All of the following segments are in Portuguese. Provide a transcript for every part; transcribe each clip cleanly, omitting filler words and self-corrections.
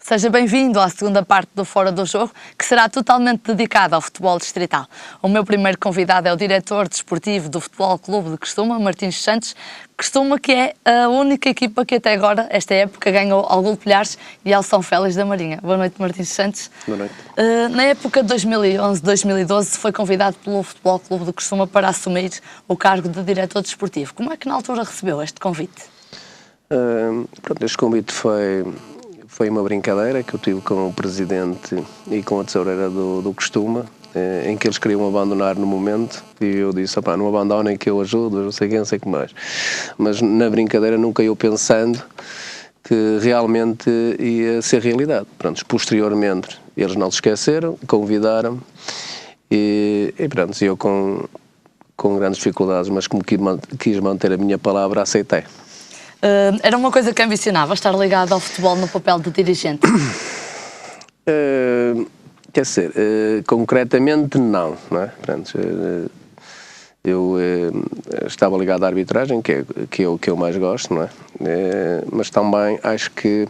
Seja bem-vindo à segunda parte do Fora do Jogo, que será totalmente dedicada ao futebol distrital. O meu primeiro convidado é o diretor desportivo do Futebol Clube de Crestuma, Martins Santos. Crestuma, que é a única equipa que até agora, esta época, ganhou ao Golpilhares e ao São Félix da Marinha. Boa noite, Martins Santos. Boa noite. Na época de 2011-2012 foi convidado pelo Futebol Clube de Crestuma para assumir o cargo de diretor desportivo. Como é que na altura recebeu este convite? Este convite foi uma brincadeira que eu tive com o presidente e com a tesoureira do Crestuma, em que eles queriam abandonar no momento, e eu disse, não abandonem que eu ajudo, não sei quem, não sei o que mais. Mas na brincadeira nunca eu pensando que realmente ia ser realidade. Posteriormente eles não se esqueceram, convidaram-me e eu com grandes dificuldades, mas como quis manter a minha palavra, aceitei. Era uma coisa que ambicionava, estar ligado ao futebol no papel de dirigente? Concretamente não é? Eu estava ligado à arbitragem, que é o que eu mais gosto, não é? Mas também acho que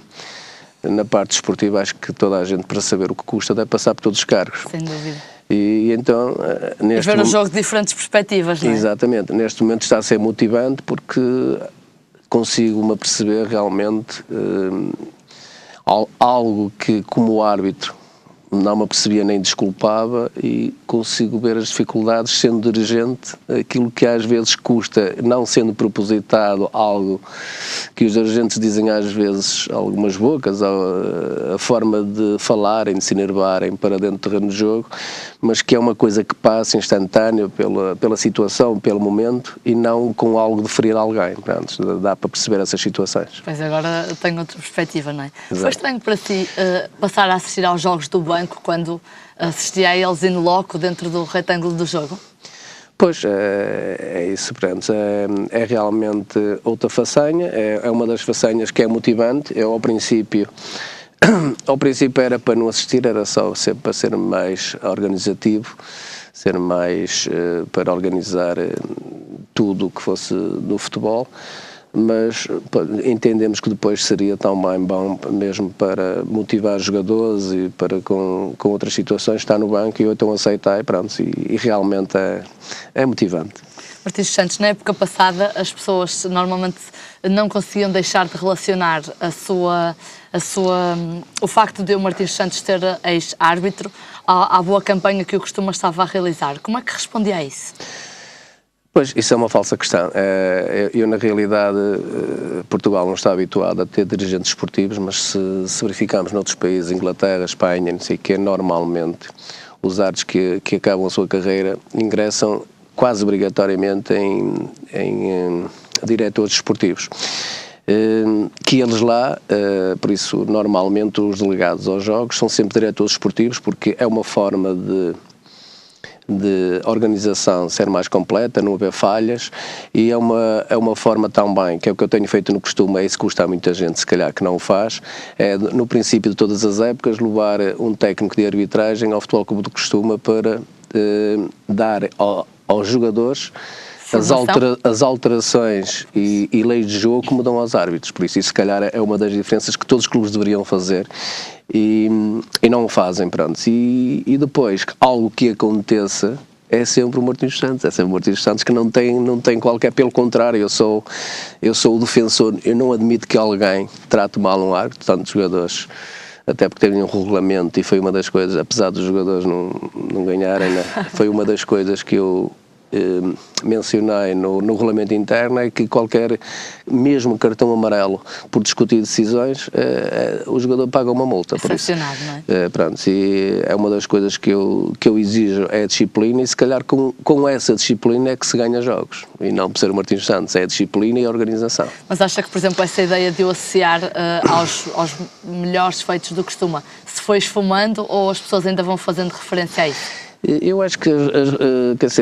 na parte desportiva, acho que toda a gente, para saber o que custa, deve passar por todos os cargos. Sem dúvida. E então, ver o jogo de diferentes perspectivas, não é? Exatamente. Neste momento está a ser motivante porque consigo-me aperceber realmente algo que, como árbitro, não me apercebia nem desculpava, e consigo ver as dificuldades sendo dirigente, aquilo que às vezes custa, não sendo propositado, algo que os dirigentes dizem às vezes, algumas bocas, a forma de falarem, de se enervarem para dentro do terreno de jogo, mas que é uma coisa que passa instantânea pela situação, pelo momento, e não com algo de ferir alguém. Dá para perceber essas situações. Pois agora tenho outra perspectiva, não é? Exato. Foi estranho para si passar a assistir aos jogos do banco quando assistia a eles in loco dentro do retângulo do jogo? Pois, é isso, é realmente outra façanha, é uma das façanhas que é motivante. Eu, ao princípio era para não assistir, era só para ser mais organizativo, ser mais para organizar tudo o que fosse do futebol, mas entendemos que depois seria também bom mesmo para motivar os jogadores e para com outras situações estar no banco, e eu então aceitei, e realmente é motivante. Martins Santos, na época passada as pessoas normalmente não conseguiam deixar de relacionar o facto de o Martins Santos ser ex-árbitro à boa campanha que o Crestuma estava a realizar. Como é que respondia a isso? Pois, isso é uma falsa questão. Eu, na realidade, Portugal não está habituado a ter dirigentes esportivos, mas se verificarmos noutros países, Inglaterra, Espanha, não sei o quê, normalmente os árbitros que acabam a sua carreira ingressam quase obrigatoriamente em diretores esportivos. Que eles lá, por isso, normalmente os delegados aos jogos são sempre diretores esportivos, porque é uma forma de organização ser mais completa, não haver falhas, e é uma forma também, que é o que eu tenho feito no Crestuma, isso custa a muita gente, se calhar, que não o faz, é no princípio de todas as épocas levar um técnico de arbitragem ao Futebol Clube do Crestuma para dar aos jogadores as alterações e leis de jogo como dão aos árbitros. Por isso se calhar é uma das diferenças que todos os clubes deveriam fazer e não o fazem, E depois, algo que aconteça, é sempre o Martins Santos, que não tem qualquer, pelo contrário, eu sou o defensor, eu não admito que alguém trate mal um árbitro, tantos jogadores, até porque teve um regulamento, e foi uma das coisas, apesar dos jogadores não ganharem, foi uma das coisas que eu mencionei no regulamento interno, é que qualquer, mesmo cartão amarelo por discutir decisões, o jogador paga uma multa. Por isso, não é? E é uma das coisas que eu exijo, é a disciplina, e se calhar com essa disciplina é que se ganha jogos, e não por ser o Martins Santos, é a disciplina e a organização. Mas acha que, por exemplo, essa ideia de o associar aos melhores feitos do Crestuma se foi esfumando, ou as pessoas ainda vão fazendo referência a isso? Eu acho que,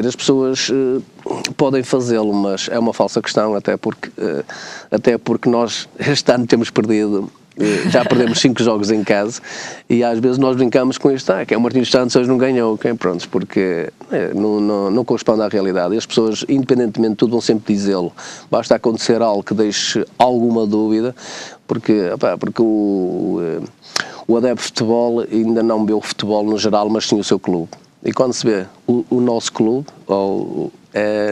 as pessoas podem fazê-lo, mas é uma falsa questão, até porque nós este ano temos perdido, já perdemos 5 jogos em casa, e às vezes nós brincamos com isto, que é o Martins Santos hoje não ganhou, porque não corresponde à realidade. E as pessoas, independentemente de tudo, vão sempre dizê-lo. Basta acontecer algo que deixe alguma dúvida, porque o adepto de futebol ainda não vê o futebol no geral, mas sim o seu clube. E quando se vê o nosso clube,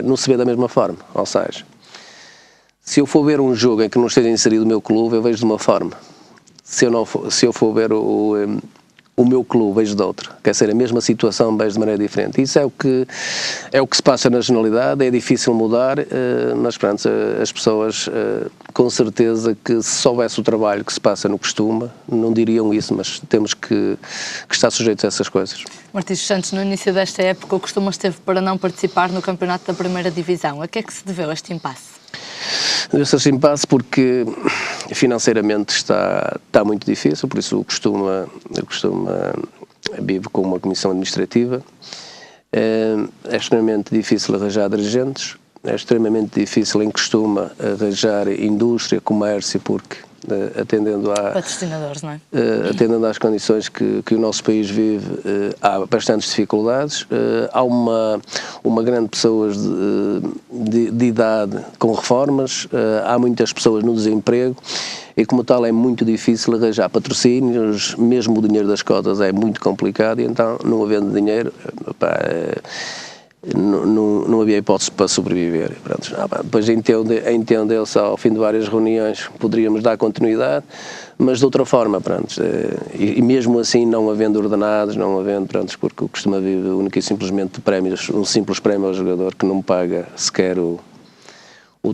não se vê da mesma forma. Ou seja, se eu for ver um jogo em que não esteja inserido o meu clube, eu vejo de uma forma. Se eu for ver o meu clube, vejo de outra. Quer dizer, a mesma situação, vejo de maneira diferente. Isso é o que se passa na generalidade, é difícil mudar, mas pronto, as pessoas, com certeza que se soubesse o trabalho que se passa no Costume, não diriam isso, mas temos que estar sujeitos a essas coisas. Martins Santos, no início desta época, o Costume esteve para não participar no campeonato da primeira divisão. A que é que se deveu este impasse? Deu-se este impasse porque financeiramente está muito difícil, por isso o Costume vive com uma comissão administrativa. É extremamente difícil arranjar dirigentes, é extremamente difícil em Costume arranjar indústria, comércio, porque atendendo patrocinadores, não é? Atendendo às condições que o nosso país vive, há bastantes dificuldades. Há uma grande pessoas de idade com reformas, há muitas pessoas no desemprego e, como tal, é muito difícil arranjar patrocínios, mesmo o dinheiro das cotas é muito complicado, e então, não havendo dinheiro, não havia hipótese para sobreviver. Pronto, depois entendeu-se ao fim de várias reuniões poderíamos dar continuidade, mas de outra forma, pronto, e mesmo assim não havendo ordenados, não havendo, pronto, porque o Costume vive única e simplesmente de prémios, um simples prémio ao jogador que não paga sequer o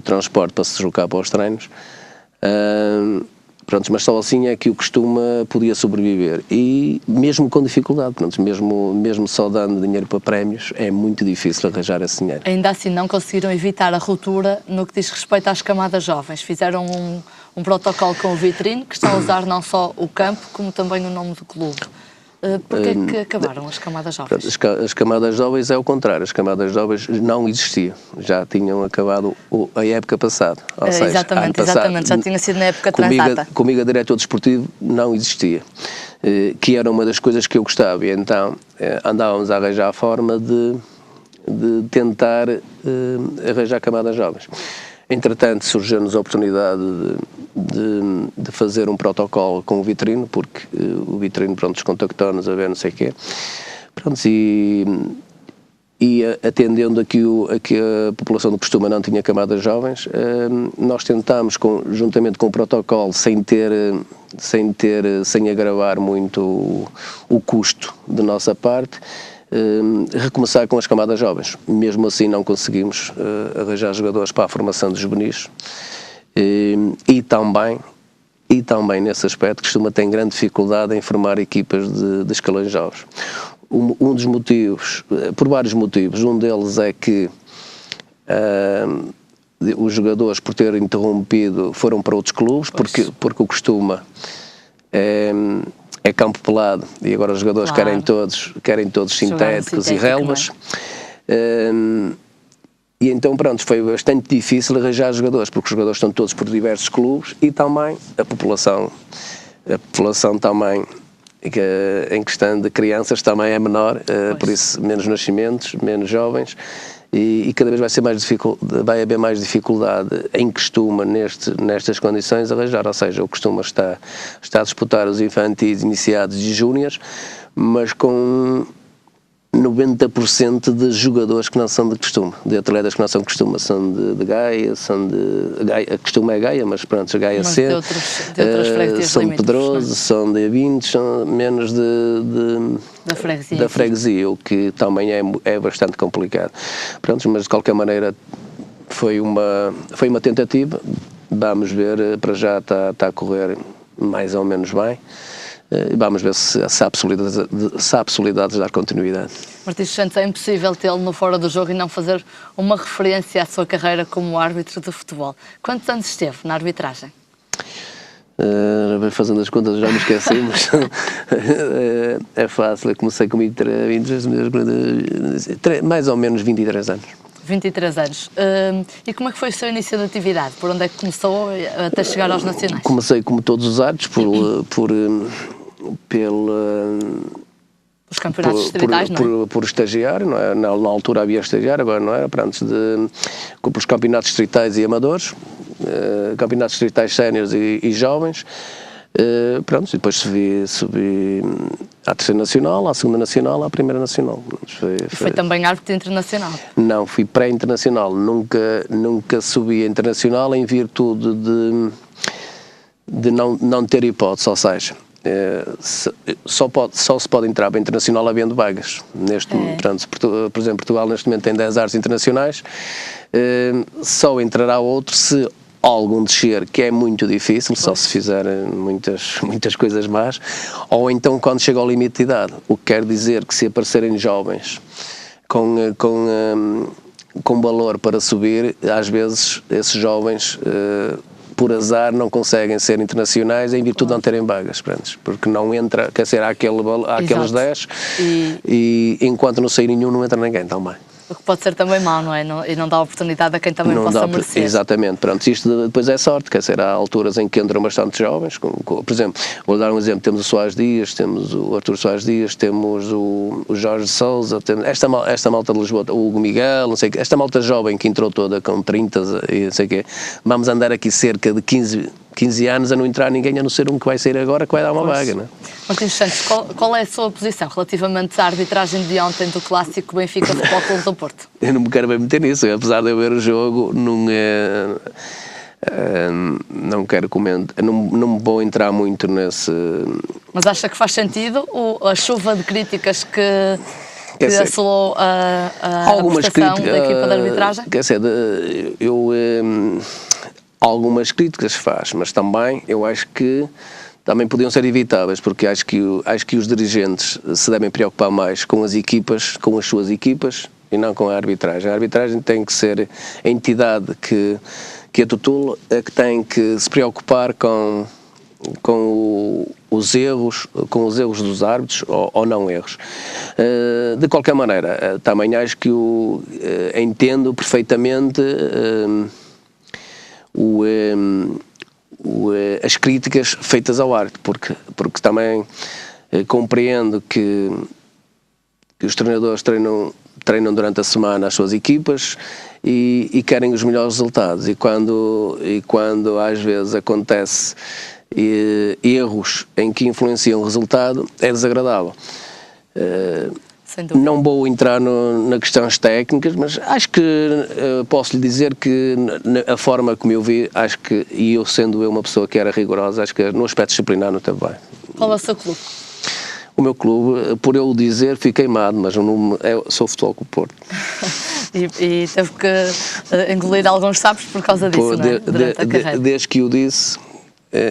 transporte para se deslocar para os treinos. Pronto, mas só assim é que o Costume podia sobreviver, e mesmo com dificuldade, pronto, mesmo só dando dinheiro para prémios, é muito difícil arranjar esse dinheiro. Ainda assim não conseguiram evitar a ruptura no que diz respeito às camadas jovens. Fizeram um protocolo com o Vitrine, que estão a usar não só o campo, como também o nome do clube. Porquê é que acabaram as camadas jovens? As camadas jovens é o contrário, as camadas jovens não existiam, já tinham acabado a época passada. Ou seja, exatamente, já tinha sido na época transata. Comigo a diretor desportivo não existia, que era uma das coisas que eu gostava, e então andávamos a arranjar a forma de tentar arranjar camadas jovens. Entretanto, surgiu-nos a oportunidade de fazer um protocolo com o Vitrine, porque o Vitrine, pronto, contactou-nos a ver não sei o quê. Pronto, e atendendo a que a população do Costume não tinha camadas jovens, nós tentámos, juntamente com o protocolo, sem agravar muito o custo de nossa parte, recomeçar com as camadas jovens. Mesmo assim não conseguimos arranjar jogadores para a formação dos juvenis, e também nesse aspecto Costume tem grande dificuldade em formar equipas de escalões jovens. Um dos motivos, por vários motivos, um deles é que os jogadores, por ter interrompido, foram para outros clubes, porque o Costume é campo pelado, e agora os jogadores querem todos sintéticos e relvas. E então, pronto, foi bastante difícil arranjar jogadores, porque os jogadores estão todos por diversos clubes, e também a população também, em questão de crianças, também é menor, por isso menos nascimentos, menos jovens, e cada vez vai haver mais dificuldade em Costume, nestas condições, arranjar. Ou seja, o Costume está a disputar os infantis, iniciados e júniores, mas com 90% de jogadores que não são de Costume, de atletas que não são de Costume, são de Gaia, Costume é Gaia, mas pronto, a Gaia C, são de Pedroso, são de Vintes, são menos da freguesia, o que também é bastante complicado. Pronto, mas de qualquer maneira foi uma tentativa, vamos ver, para já está a correr mais ou menos bem. Vamos ver se há possibilidade de dar continuidade. Martins Santos, é impossível tê-lo no fora do jogo e não fazer uma referência à sua carreira como árbitro de futebol. Quantos anos esteve na arbitragem? Fazendo as contas já me esqueci, mas é fácil. Eu comecei comigo mais ou menos 23 anos. 23 anos. E como é que foi o seu início de atividade? Por onde é que começou até chegar aos nacionais? Comecei, como todos os árbitros, os campeonatos distritais, não é? Por estagiário, não é? Na altura havia estagiário, agora não era, pelos campeonatos distritais e amadores, campeonatos distritais séniores e jovens. Pronto, e depois subi à terceira nacional, à segunda nacional, à primeira nacional. Foi também árbitro internacional? Não, fui pré-internacional, nunca subi a internacional em virtude de não ter hipótese, ou seja, só se pode entrar para internacional havendo vagas. Portanto, por exemplo, Portugal neste momento tem 10 árbitros internacionais, só entrará outro se algum descer, que é muito difícil, só se fizer muitas coisas más, ou então quando chega ao limite de idade, o que quer dizer que se aparecerem jovens com valor para subir, às vezes esses jovens por azar não conseguem ser internacionais em virtude de não terem vagas, porque não entra, quer dizer, há aqueles 10 e enquanto não sair nenhum não entra ninguém também. O que pode ser também mau, não é? E não dá oportunidade a quem também possa merecer. Exatamente, pronto, isto depois é sorte, quer dizer, há alturas em que entram bastante jovens, por exemplo, vou dar um exemplo, temos o Soares Dias, temos o Artur Soares Dias, temos o Jorge Sousa, temos esta malta de Lisboa, o Hugo Miguel, não sei o quê, esta malta jovem que entrou toda com 30 e não sei o quê, vamos andar aqui cerca de 15 anos a não entrar ninguém, a não ser um que vai sair agora, que vai dar uma vaga, não é? Martins Santos, qual é a sua posição relativamente à arbitragem de ontem do clássico Benfica Futebol Clube do Porto? Eu não me quero bem meter nisso, apesar de eu ver o jogo, não quero comentar, não vou entrar muito nesse... Mas acha que faz sentido a chuva de críticas que assolou a prestação da equipa de arbitragem? Quer dizer, algumas críticas faz, mas também eu acho que também podiam ser evitáveis, porque acho que os dirigentes se devem preocupar mais com as equipas, com as suas equipas, e não com a arbitragem. A arbitragem tem que ser a entidade que a tutela, que tem que se preocupar com os erros dos árbitros ou não erros. De qualquer maneira, também acho que entendo perfeitamente as críticas feitas ao árbitro, porque também compreendo que os treinadores treinam durante a semana as suas equipas e querem os melhores resultados, e quando às vezes acontece erros em que influenciam o resultado, é desagradável. Não vou entrar nas questões técnicas, mas acho que posso lhe dizer que a forma como eu vi, acho que, e eu sendo uma pessoa que era rigorosa, acho que no aspecto disciplinar não teve bem. Qual é o seu clube? O meu clube, por eu o dizer, fui queimado, mas o nome sou Futebol Clube Porto. e teve que engolir alguns sapos por causa disso, não é? Durante a carreira. Desde que o disse,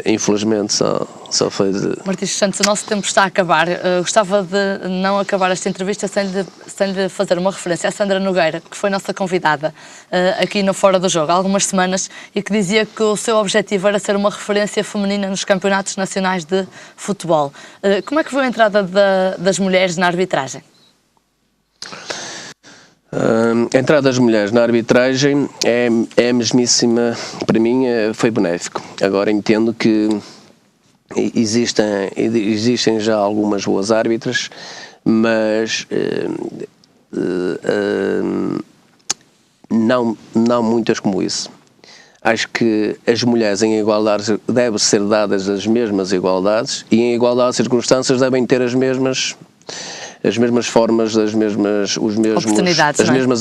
infelizmente só foi de... Martins Santos, o nosso tempo está a acabar. Gostava de não acabar esta entrevista sem lhe fazer uma referência à Sandra Nogueira, que foi nossa convidada aqui no Fora do Jogo há algumas semanas, e que dizia que o seu objetivo era ser uma referência feminina nos campeonatos nacionais de futebol. Como é que foi a entrada das mulheres na arbitragem? A entrada das mulheres na arbitragem é mesmíssima, para mim foi benéfico. Agora entendo que existem já algumas boas árbitras, mas não muitas como isso. Acho que as mulheres em igualdade devem ser dadas as mesmas igualdades, e em igualdade de circunstâncias devem ter as mesmas formas, as mesmas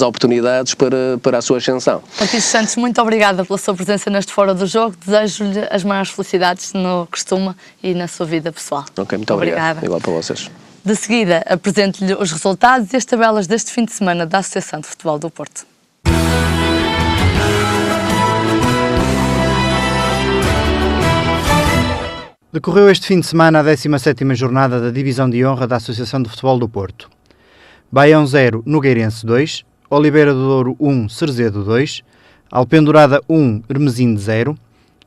oportunidades para a sua ascensão. Martins Santos, muito obrigada pela sua presença neste Fora do Jogo. Desejo-lhe as maiores felicidades no costume e na sua vida pessoal. Ok, muito obrigado. Igual para vocês. De seguida, apresento-lhe os resultados e as tabelas deste fim de semana da Associação de Futebol do Porto. Decorreu este fim de semana a 17ª jornada da Divisão de Honra da Associação de Futebol do Porto. Baião 0, Nogueirense 2, Oliveira do Douro 1, Cerzedo 2, Alpendurada 1, Hermesinde 0,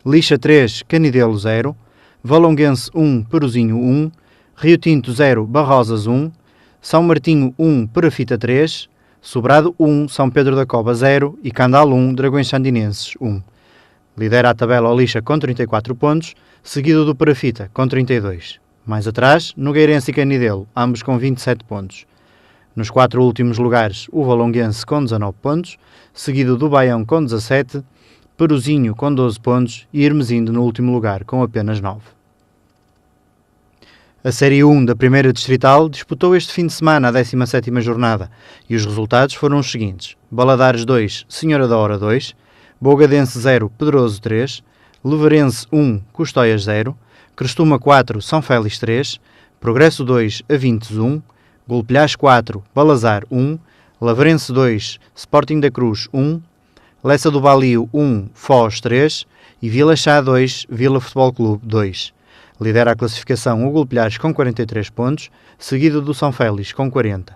Lixa 3, Canidelo 0, Valonguense 1, Peruzinho 1, Rio Tinto 0, Barrosas 1, São Martinho 1, Perafita 3, Sobrado 1, São Pedro da Cova 0 e Candal 1, Dragões Sandinenses 1. Lidera a tabela o Lixa com 34 pontos, seguido do Perafita com 32. Mais atrás, Nogueirense e Canidelo, ambos com 27 pontos. Nos 4 últimos lugares, o Valonguense com 19 pontos, seguido do Baião com 17, Peruzinho com 12 pontos e Hermesinde no último lugar com apenas 9. A Série 1 da Primeira Distrital disputou este fim de semana a 17ª jornada e os resultados foram os seguintes: Baladares 2, Senhora da Hora 2, Bogadense 0, Pedroso 3, Levarense 1, Custóias 0, Crestuma 4, São Félix 3, Progresso 2, Avintes 1, Golpilhás 4, Balazar 1, Lavrense 2, Sporting da Cruz 1, Lessa do Balio 1, Foz 3 e Vila Chá 2, Vila Futebol Clube 2. Lidera a classificação o Golpilhás com 43 pontos, seguido do São Félix com 40.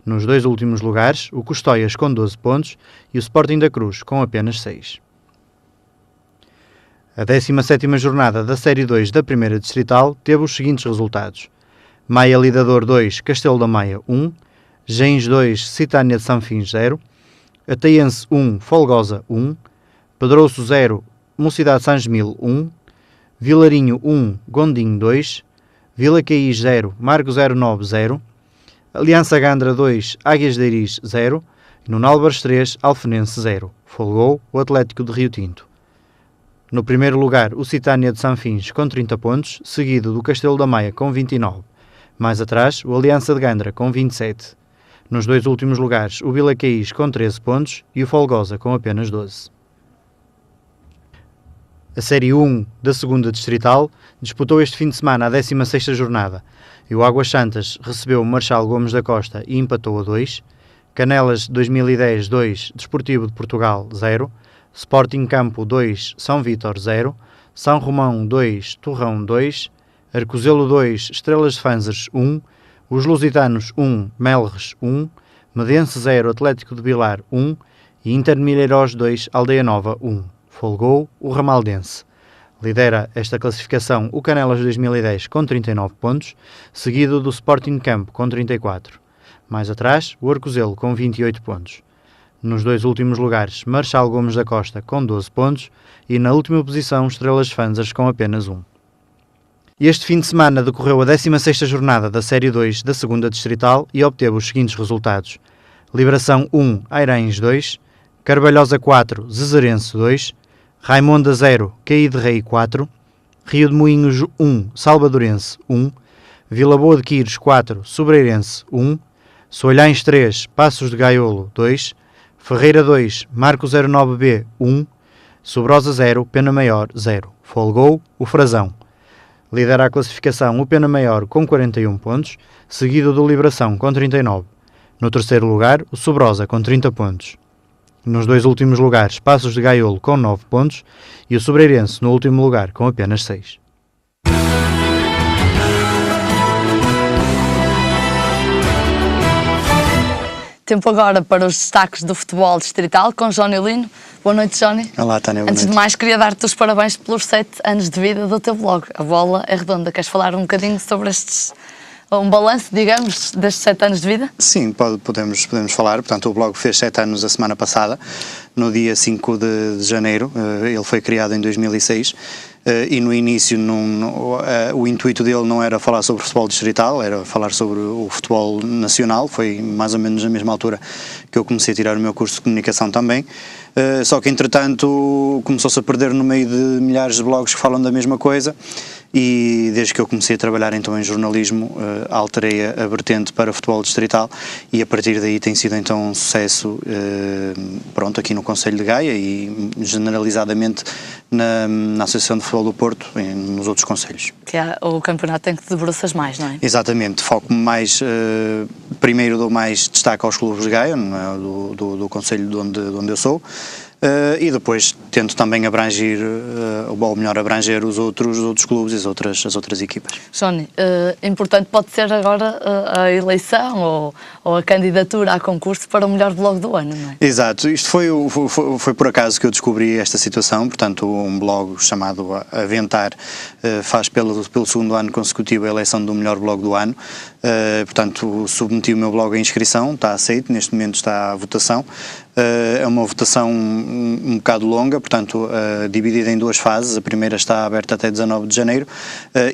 Nos dois últimos lugares, o Custóias com 12 pontos e o Sporting da Cruz com apenas 6. A 17ª jornada da Série 2 da Primeira Distrital teve os seguintes resultados: Maia Lidador 2, Castelo da Maia 1, Gens 2, Citânia de Sanfins 0, Ataiense 1, Folgosa 1, Pedroço 0, Mocidade Sangemil 1, Vilarinho 1, Gondim 2, Vila Caís 0, Marco 09 0, Aliança Gandra 2, Águias de Iris 0 e no Nálvares 3, Alfenense 0. Folgou o Atlético de Rio Tinto. No primeiro lugar, o Citânia de Sanfins com 30 pontos, seguido do Castelo da Maia com 29. Mais atrás, o Aliança de Gandra com 27. Nos dois últimos lugares, o Vila Caís com 13 pontos e o Folgosa com apenas 12. A Série 1 da 2ª Distrital disputou este fim de semana a 16ª jornada e o Águas Santas recebeu o Marchal Gomes da Costa e empatou a 2, Canelas 2010 2, Desportivo de Portugal 0, Sporting Campo 2, São Vítor 0, São Romão 2, Torrão 2, Arcozelo 2, Estrelas de Fanzers 1, os Lusitanos 1, Melres 1, Medense 0, Atlético de Vilar 1 e Inter de Milheiros 2, Aldeia Nova 1. Folgou o Ramaldense. Lidera esta classificação o Canelas 2010 com 39 pontos, seguido do Sporting Campo com 34. Mais atrás, o Arcozelo com 28 pontos. Nos dois últimos lugares, Marchal Gomes da Costa com 12 pontos e na última posição, Estrelas de Fanzers com apenas 1. Este fim de semana decorreu a 16ª jornada da Série 2 da 2ª Distrital e obteve os seguintes resultados: Liberação 1, Airães 2, Carvalhosa 4, Zezerense 2, Raimonda 0, Caí de Rei 4, Rio de Moinhos 1, Salvadorense 1, Vila Boa de Quires 4, Sobreirense 1, Soilhães 3, Passos de Gaiolo 2, Ferreira 2, Marco 09B 1, Sobrosa 0, Pena Maior 0. Folgou o Frazão. Lidera a classificação o Pena Maior com 41 pontos, seguido do Liberação com 39. No terceiro lugar, o Sobrosa com 30 pontos. Nos dois últimos lugares, Passos de Gaiolo com 9 pontos e o Sobreirense no último lugar com apenas 6. Tempo agora para os destaques do futebol distrital com Jónio Lino. Boa noite, Jónio. Olá, Tânia. Antes de mais, queria dar-te os parabéns pelos 7 anos de vida do teu blog. A bola é redonda. Queres falar um bocadinho sobre um balanço, digamos, destes 7 anos de vida? Sim, podemos falar. Portanto, o blog fez 7 anos a semana passada, no dia 5 de janeiro. Ele foi criado em 2006. E no início o intuito dele não era falar sobre futebol distrital, era falar sobre o futebol nacional. Foi mais ou menos na mesma altura que eu comecei a tirar o meu curso de comunicação também. Só que entretanto começou-se a perder no meio de milhares de blogs que falam da mesma coisa e desde que eu comecei a trabalhar então em jornalismo alterei a vertente para futebol distrital e a partir daí tem sido então um sucesso pronto, aqui no Concelho de Gaia e generalizadamente na Associação de Futebol do Porto e nos outros concelhos. Que é o campeonato em que te debruças mais, não é? Exatamente, foco mais, primeiro dou mais destaque aos clubes de Gaia, não é? do concelho de onde eu sou, e depois tento também abranger, ou melhor, abranger os outros clubes e as outras equipas. Jónio, importante pode ser agora a eleição ou a candidatura a concurso para o melhor blog do ano, não é? Exato, isto foi por acaso que eu descobri esta situação. Portanto, um blog chamado Aventar faz pelo segundo ano consecutivo a eleição do melhor blog do ano. Portanto, submeti o meu blog à inscrição, está aceito, neste momento está à votação. É uma votação um bocado longa, portanto, dividida em 2 fases. A primeira está aberta até 19 de janeiro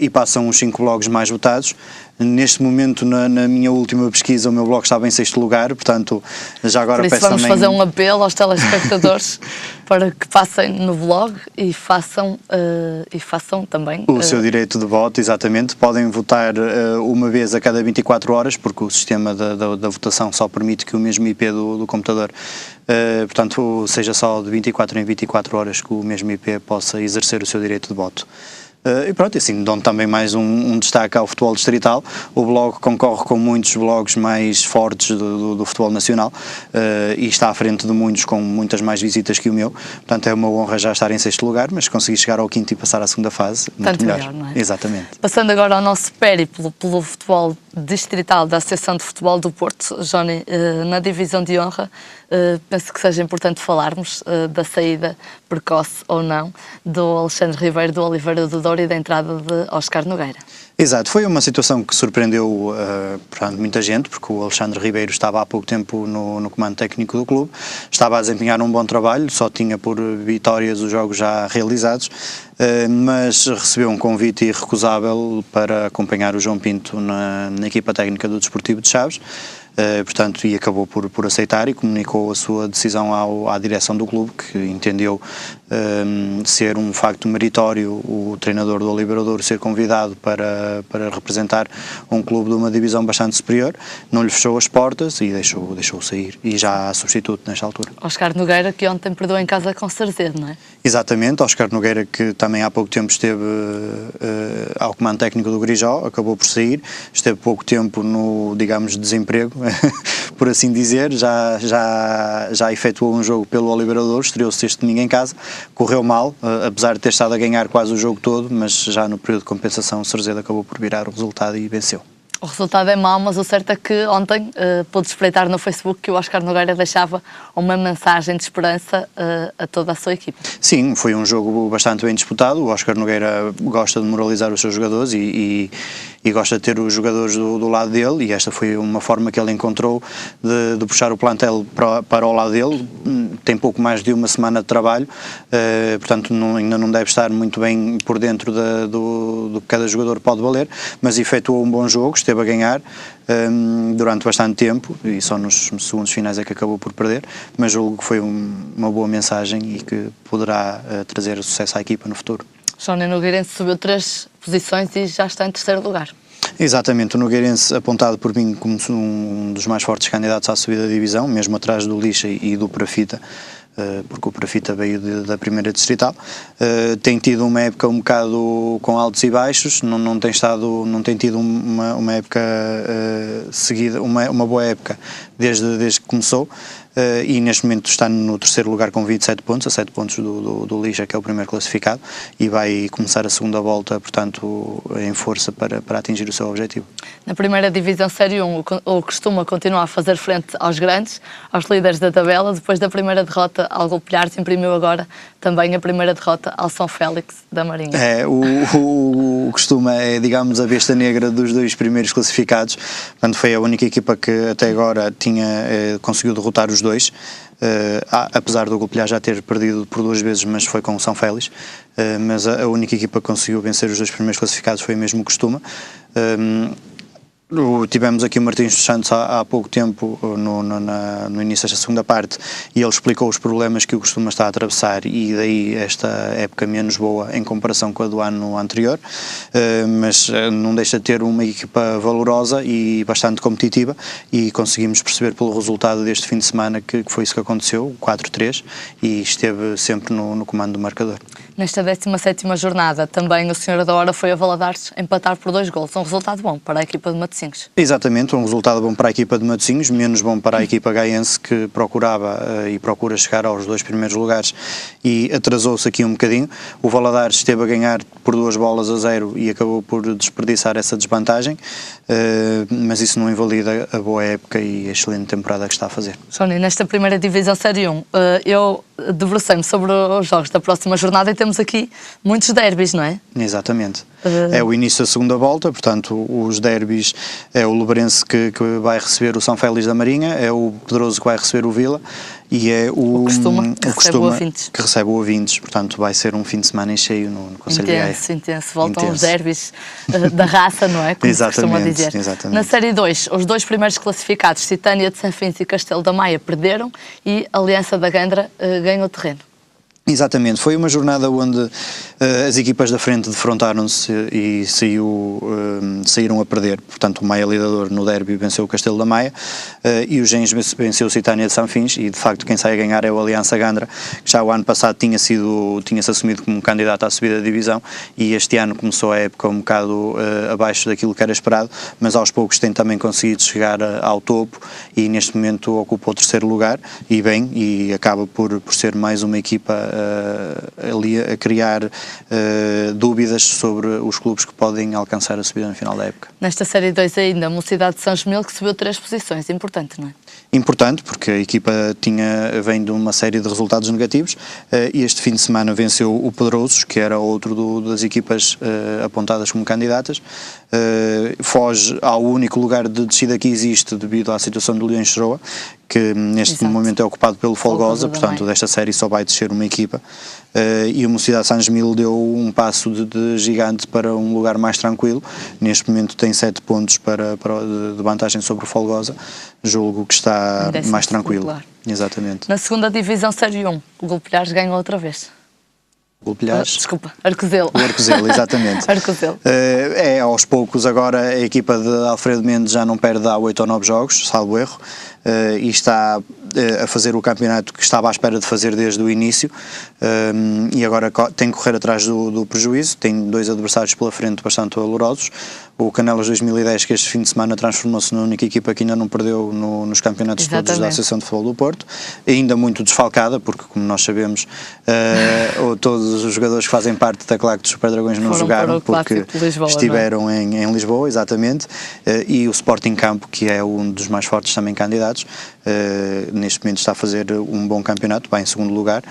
e passam os 5 blogs mais votados. Neste momento, na minha última pesquisa, o meu blog estava em 6º lugar, portanto, já agora Por isso peço vamos também... fazer um apelo aos telespectadores para que passem no blog e façam também... O seu direito de voto, exatamente. Podem votar uma vez a cada 24 horas, porque o sistema da votação só permite que o mesmo IP do computador, portanto, seja só de 24 em 24 horas que o mesmo IP possa exercer o seu direito de voto. E pronto, assim, dão também mais um destaque ao futebol distrital. O blog concorre com muitos blogs mais fortes do futebol nacional e está à frente de muitos, com muitas mais visitas que o meu. Portanto, é uma honra já estar em 6º lugar, mas consegui chegar ao 5º e passar à 2ª fase, muito melhor. Não é? Exatamente. Passando agora ao nosso périplo pelo futebol distrital da Associação de Futebol do Porto, Johnny, na divisão de honra, penso que seja importante falarmos da saída precoce ou não do Alexandre Ribeiro do Oliveira do Douro e da entrada de Oscar Nogueira. Exato, foi uma situação que surpreendeu portanto, muita gente, porque o Alexandre Ribeiro estava há pouco tempo no comando técnico do clube, estava a desempenhar um bom trabalho, só tinha por vitórias os jogos já realizados, mas recebeu um convite irrecusável para acompanhar o João Pinto na equipa técnica do Desportivo de Chaves. Portanto, e acabou por aceitar e comunicou a sua decisão à direção do clube, que entendeu ser um facto meritório o treinador do Oliveira do Douro ser convidado para representar um clube de uma divisão bastante superior. Não lhe fechou as portas e deixou sair, e já há substituto nesta altura. Oscar Nogueira, que ontem perdeu em casa com Sarzedo, não é? Exatamente, Oscar Nogueira, que também há pouco tempo esteve ao comando técnico do Grijó, acabou por sair, esteve pouco tempo no, digamos, desemprego, por assim dizer, já efetuou um jogo pelo Oliveira do Douro, estreou-se este domingo em casa, correu mal, apesar de ter estado a ganhar quase o jogo todo, mas já no período de compensação o Sarzedo acabou por virar o resultado e venceu. O resultado é mau, mas o certo é que ontem pude espreitar no Facebook que o Oscar Nogueira deixava uma mensagem de esperança a toda a sua equipa. Sim, foi um jogo bastante bem disputado. O Oscar Nogueira gosta de moralizar os seus jogadores e gosta de ter os jogadores do lado dele, e esta foi uma forma que ele encontrou de puxar o plantel para o lado dele. Tem pouco mais de uma semana de trabalho, portanto ainda não deve estar muito bem por dentro do que cada jogador pode valer, mas efetuou um bom jogo, esteve a ganhar durante bastante tempo e só nos segundos finais é que acabou por perder, mas julgo que foi uma boa mensagem e que poderá trazer sucesso à equipa no futuro. Johnny Nogueirense subiu 3 posições e já está em 3º lugar. Exatamente, o Nogueirense apontado por mim como um dos mais fortes candidatos à subida da divisão, mesmo atrás do Lixa e do Prafita, porque o Prafita veio da primeira distrital. Tem tido uma época um bocado com altos e baixos, não tem tido uma época seguida, uma boa época desde que começou. E neste momento está no 3º lugar com 27 pontos, a 7 pontos do Lixa, que é o primeiro classificado, e vai começar a segunda volta, portanto, em força para atingir o seu objetivo. Na primeira divisão Série 1, o Costuma continua a fazer frente aos grandes, aos líderes da tabela. Depois da primeira derrota ao Golpilhares, imprimiu agora também a primeira derrota ao São Félix da Marinha. O Costuma é, digamos, a besta negra dos 2 primeiros classificados. Portanto, foi a única equipa que até agora conseguiu derrotar os 2, apesar do Golpilhares já ter perdido por 2 vezes, mas foi com o São Félix. Mas a única equipa que conseguiu vencer os 2 primeiros classificados foi mesmo o Costuma. Tivemos aqui o Martins dos Santos há pouco tempo, no início desta segunda parte, e ele explicou os problemas que o Costuma está a atravessar, e daí esta época menos boa em comparação com a do ano anterior, mas não deixa de ter uma equipa valorosa e bastante competitiva, e conseguimos perceber pelo resultado deste fim de semana que foi isso que aconteceu, 4-3, e esteve sempre no comando do marcador. Nesta 17ª jornada, também o Senhora da Hora foi a Valadares empatar por 2 golos, um resultado bom para a equipa de Matosinhos. Exatamente, um resultado bom para a equipa de Matosinhos, menos bom para a equipa gaense, que procurava e procura chegar aos 2 primeiros lugares e atrasou-se aqui um bocadinho. O Valadares esteve a ganhar por 2-0 e acabou por desperdiçar essa desvantagem, mas isso não invalida a boa época e a excelente temporada que está a fazer. Johnny, nesta primeira divisão Série 1, eu debrucei-me sobre os jogos da próxima jornada e temos aqui muitos derbys, não é? Exatamente. É o início da segunda volta, portanto, os derbys é o Lubeirense que vai receber o São Félix da Marinha, é o Pedroso que vai receber o Vila e é o Costume que recebe o Ouvintes. Portanto, vai ser um fim de semana em cheio no Conselho de Gaia. Intenso. Voltam os derbys da raça, não é? Como se costuma dizer. Exatamente. Na Série 2, os 2 primeiros classificados, Citânia de Sanfins e Castelo da Maia, perderam e Aliança da Gandra ganhou terreno. Exatamente, foi uma jornada onde as equipas da frente defrontaram-se e saíram a perder. Portanto, o Maia Lidador no derby venceu o Castelo da Maia e o Gens venceu o Citânia de Sanfins, e de facto quem sai a ganhar é o Aliança Gandra, que já o ano passado tinha-se assumido como candidato à subida da divisão, e este ano começou a época um bocado abaixo daquilo que era esperado, mas aos poucos tem também conseguido chegar ao topo e neste momento ocupa o 3º lugar, e bem, e acaba por ser mais uma equipa ali a criar dúvidas sobre os clubes que podem alcançar a subida no final da época. Nesta Série 2 ainda, a Mocidade de São Gemil, que subiu 3 posições, importante, não é? Importante, porque a equipa vem de uma série de resultados negativos, e este fim de semana venceu o Pedrosos, que era outro das equipas apontadas como candidatas, foge ao único lugar de descida que existe devido à situação do Leões de Jeroa, que neste momento é ocupado pelo Folgosa, portanto desta série só vai descer uma equipa, e a Mocidade de São Gemil deu um passo de gigante para um lugar mais tranquilo. Neste momento tem 7 pontos de vantagem sobre o Folgosa, julgo que está mais tranquilo. Claro. Exatamente. Na segunda divisão Série 1, o Golpilhares ganhou outra vez. Desculpa, Arcozelo. O Arcozelo, exatamente. Arcozelo. Aos poucos agora a equipa de Alfredo Mendes já não perde há 8 ou 9 jogos, salvo erro, e está a fazer o campeonato que estava à espera de fazer desde o início, e agora tem que correr atrás do prejuízo. Tem 2 adversários pela frente bastante valorosos. O Canelas 2010, que este fim de semana transformou-se na única equipa que ainda não perdeu nos campeonatos todos da Associação de Futebol do Porto, ainda muito desfalcada, porque como nós sabemos todos os jogadores que fazem parte da claque dos Super Dragões não jogaram porque Lisboa, estiveram em Lisboa, exatamente, e o Sporting Campo, que é um dos mais fortes também candidatos, neste momento está a fazer um bom campeonato, vai em 2º lugar,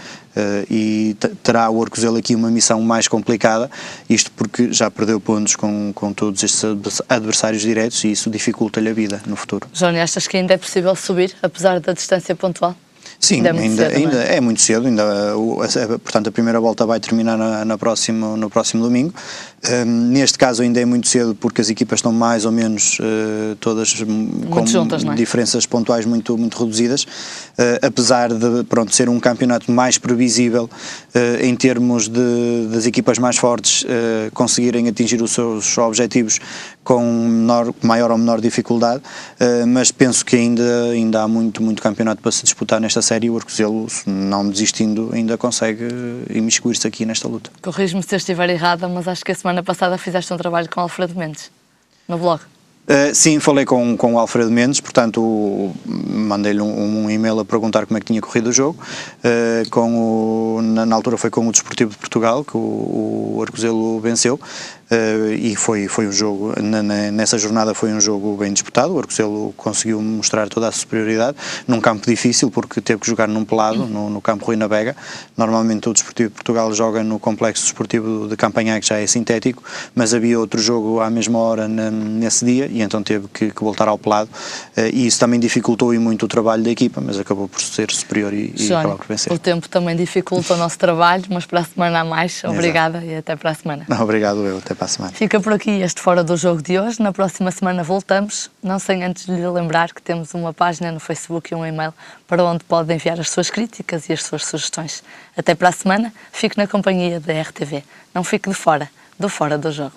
e terá o Arcozelo aqui uma missão mais complicada, isto porque já perdeu pontos com todos estes adversários diretos, e isso dificulta-lhe a vida no futuro. Johnny, achas que ainda é possível subir, apesar da distância pontual? Sim, ainda é muito cedo, portanto a primeira volta vai terminar no próximo domingo. Neste caso ainda é muito cedo porque as equipas estão mais ou menos todas com juntas, não é? Diferenças pontuais muito reduzidas, apesar de ser um campeonato mais previsível em termos das equipas mais fortes conseguirem atingir os seus objetivos com maior ou menor dificuldade, mas penso que ainda há muito campeonato para se disputar nesta série. O Arcozelo, não desistindo, ainda consegue imiscuir-se aqui nesta luta. Corrijo-me se eu estiver errada, mas acho que a semana passada fizeste um trabalho com o Alfredo Mendes, no blog. Sim, falei com o Alfredo Mendes, portanto mandei-lhe um e-mail a perguntar como é que tinha corrido o jogo. Na altura foi com o Desportivo de Portugal que o Arcozelo venceu, e foi um jogo, nessa jornada foi um jogo bem disputado. O Arcozelo conseguiu mostrar toda a superioridade num campo difícil, porque teve que jogar num pelado, no campo Rui na Vega. Normalmente o Desportivo de Portugal joga no complexo desportivo de Campanhã, que já é sintético, mas havia outro jogo à mesma hora nesse dia, e então teve que voltar ao pelado, e isso também dificultou muito o trabalho da equipa, mas acabou por ser superior e acabou por vencer. O tempo também dificulta o nosso trabalho, mas para a semana há mais. Obrigada. Exato. E até para a semana. Obrigado, até para a semana. Fica por aqui este Fora do Jogo de hoje. Na próxima semana voltamos, não sem antes lhe lembrar que temos uma página no Facebook e um e-mail para onde pode enviar as suas críticas e as suas sugestões. Até para a semana, fique na companhia da RTV. Não fique de fora do Fora do Jogo.